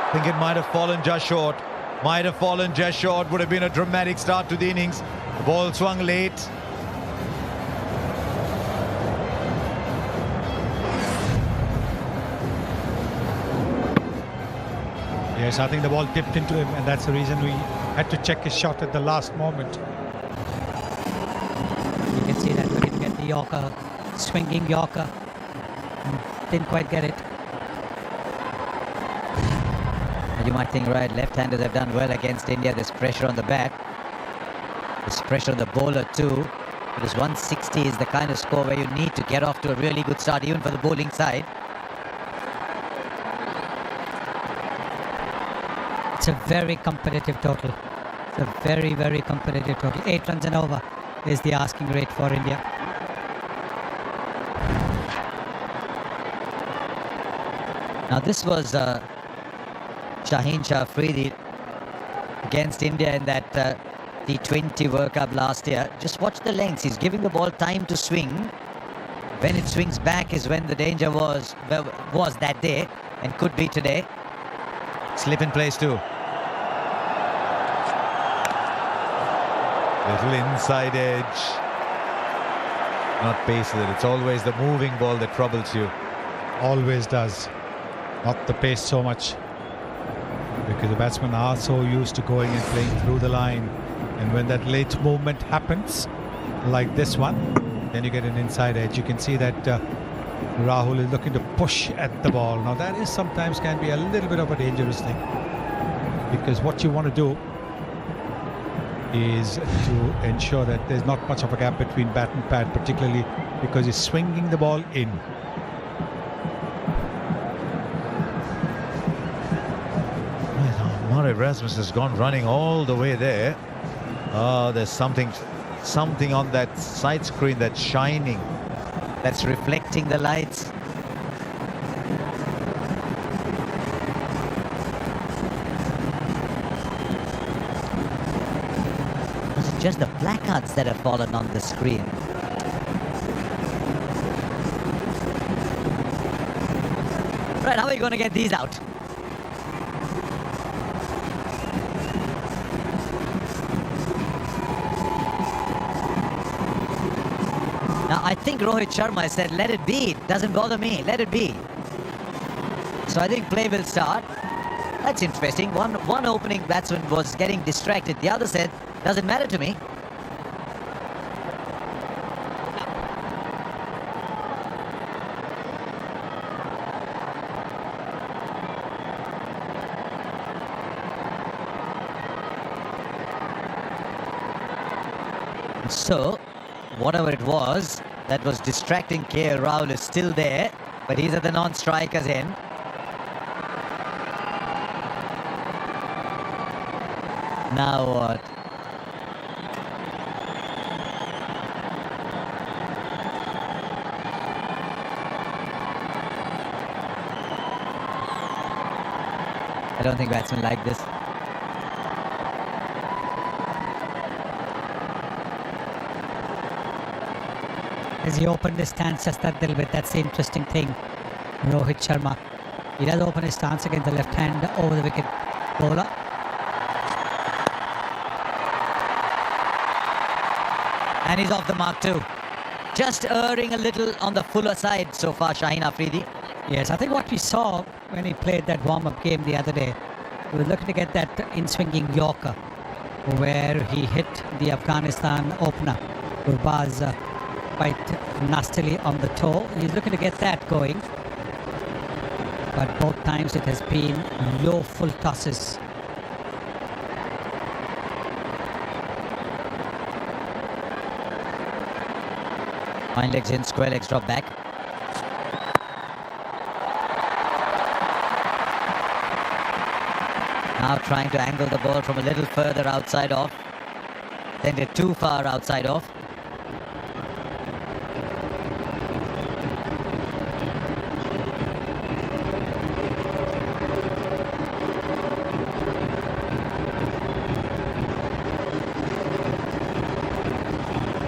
I think it might have fallen just short. Might have fallen just short. Would have been a dramatic start to the innings. The ball swung late. Yes, I think the ball tipped into him, and that's the reason we had to check his shot at the last moment. You can see that we didn't get the Yorker, swinging Yorker. Didn't quite get it. You might think, right, left-handers have done well against India. There's pressure on the bat. There's pressure on the bowler too. Because 160 is the kind of score where you need to get off to a really good start, even for the bowling side. It's a very competitive total. It's a very, very competitive total. 8 runs and over is the asking rate for India. Now this was Shaheen Shah Afridi against India in that T20 World Cup last year. Just watch the lengths. He's giving the ball time to swing. When it swings back is when the danger was that day and could be today. Slip in place too. Little inside edge. Not pace with it. It's always the moving ball that troubles you. Always does. Not the pace so much. Because the batsmen are so used to going and playing through the line. And when that late movement happens, like this one, then you get an inside edge. You can see that Rahul is looking to push at the ball. Now that is sometimes can be a little bit of a dangerous thing. Because what you want to do is to ensure that there's not much of a gap between bat and pad, particularly because he's swinging the ball in. Rasmus has gone running all the way there. There's something on that side screen that's shining. That's reflecting the lights. It's just the placards that have fallen on the screen. Right, how are you going to get these out? Now, I think Rohit Sharma said, let it be. It doesn't bother me. Let it be. So I think play will start. That's interesting. One opening batsman was getting distracted. The other said, doesn't matter to me. So, whatever it was that was distracting KL Rahul is still there, but he's at the non-strikers end. Now what? I don't think batsmen like this. As he opened his stance just that little bit, that's the interesting thing. Rohit Sharma. He does open his stance against the left hand over the wicket bowler. And he's off the mark too. Just erring a little on the fuller side so far, Shaheen Afridi. Yes, I think what we saw when he played that warm-up game the other day, we were looking to get that in-swinging Yorker, where he hit the Afghanistan opener, Gurbaz, quite nastily on the toe. He's looking to get that going. But both times it has been low full tosses. Fine legs in, square legs drop back. Now trying to angle the ball from a little further outside off. Then they're too far outside off.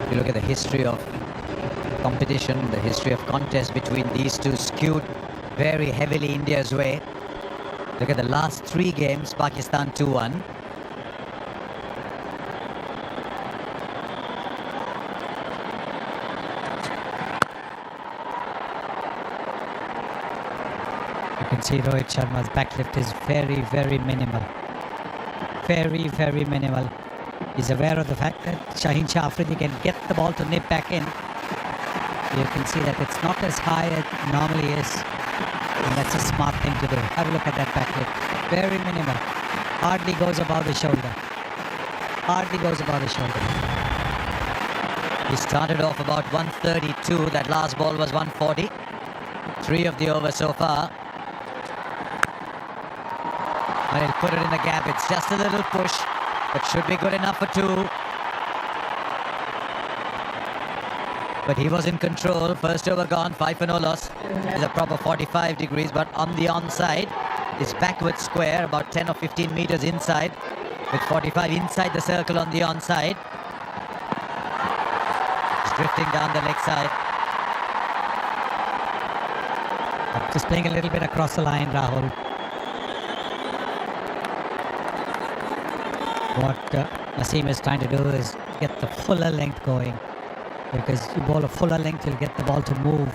If you look at the history of competition, the history of contest between these two skewed very heavily India's way. Look at the last 3 games, Pakistan 2-1. You can see Rohit Sharma's backlift is very, very minimal. Very, very minimal. He's aware of the fact that Shaheen Shah Afridi can get the ball to nip back in. You can see that it's not as high as it normally is. And that's a smart thing to do. Have a look at that backlift. Very minimal. Hardly goes above the shoulder. Hardly goes above the shoulder. He started off about 132. That last ball was 140. 3 of the overs so far. And he'll put it in the gap. It's just a little push, but should be good enough for 2. But he was in control. First over gone, 5 for no loss. It's a proper 45 degrees, but on the onside. It's backward square, about 10 or 15 meters inside, with 45 inside the circle on the onside. It's drifting down the leg side. Just playing a little bit across the line, Rahul. What Naseem is trying to do is get the fuller length going, because you bowl a fuller length, you'll get the ball to move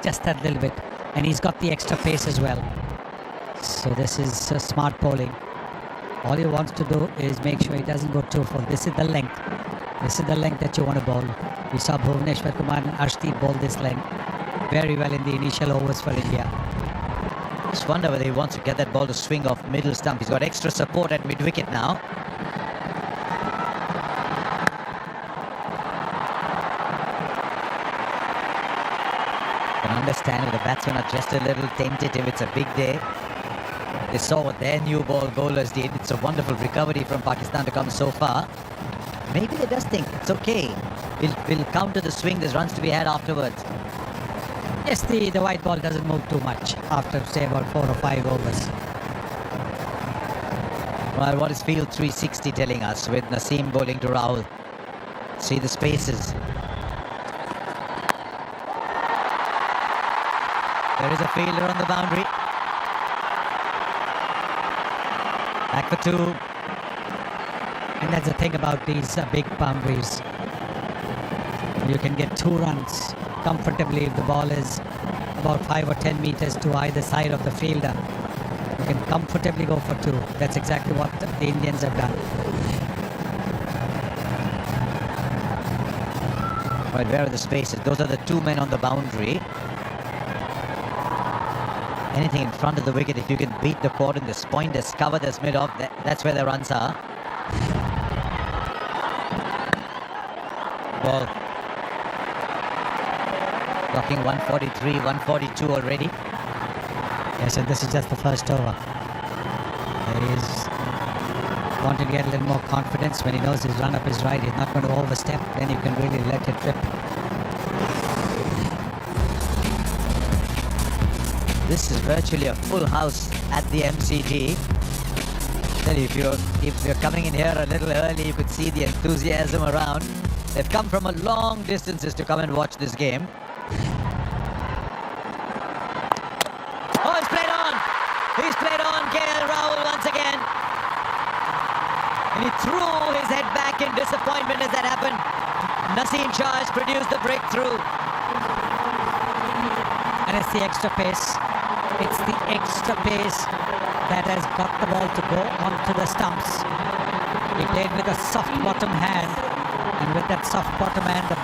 just that little bit, and he's got the extra pace as well. So this is smart bowling. All he wants to do is make sure he doesn't go too full. This is the length. This is the length that you want to bowl. We saw Bhuvneshwar Kumar and Arshdeep bowl this length very well in the initial overs for India. Just wonder whether he wants to get that ball to swing off middle stump. He's got extra support at mid-wicket now. Understand if the batsmen are just a little tentative. It's a big day. They saw what their new ball bowlers did. It's a wonderful recovery from Pakistan to come so far. Maybe they just think it's okay. We'll counter the swing. There's runs to be had afterwards. Yes, the white ball doesn't move too much after, say, about 4 or 5 overs. Well, what is field 360 telling us with Naseem bowling to Rahul? See the spaces. There is a fielder on the boundary. Back for 2. And that's the thing about these big boundaries. You can get 2 runs comfortably if the ball is about 5 or 10 meters to either side of the fielder. You can comfortably go for 2. That's exactly what the Indians have done. Right, where are the spaces? Those are the 2 men on the boundary. Anything in front of the wicket, if you can beat the cordon, this point, this cover, this mid-off, that's where the runs are. Ball. Clocking 143, 142 already. Yes, and this is just the first over. He is wanting to get a little more confidence when he knows his run-up is right. He's not going to overstep, then you can really let it rip. This is virtually a full house at the MCG. If you're coming in here a little early, you could see the enthusiasm around. They've come from a long distances to come and watch this game. Oh, he's played on! He's played on KL Rahul once again. And he threw his head back in disappointment as that happened. Naseem Shah has produced the breakthrough. And it's the extra pace. It's the extra pace that has got the ball to go onto the stumps. He played with a soft bottom hand, and with that soft bottom hand, the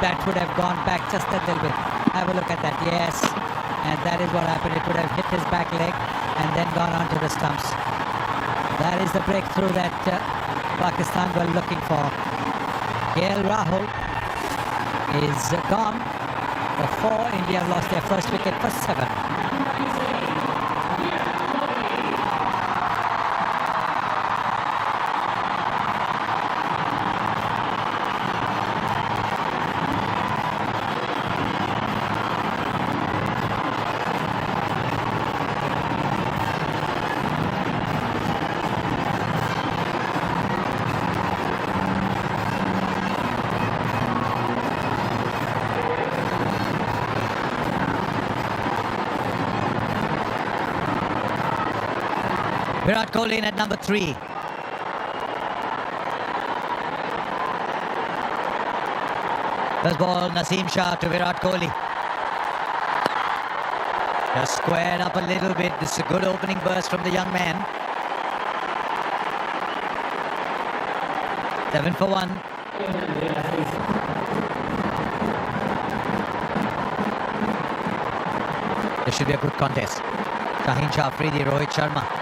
bat would have gone back just a little bit. Have a look at that, yes. And that is what happened. It would have hit his back leg and then gone onto the stumps. That is the breakthrough that Pakistan were looking for. KL Rahul is gone. For 4, India lost their first wicket for 7. Virat Kohli in at number 3. First ball, Naseem Shah to Virat Kohli. Just squared up a little bit. This is a good opening burst from the young man. 7 for 1. This should be a good contest. Shaheen Shah Afridi, Rohit Sharma.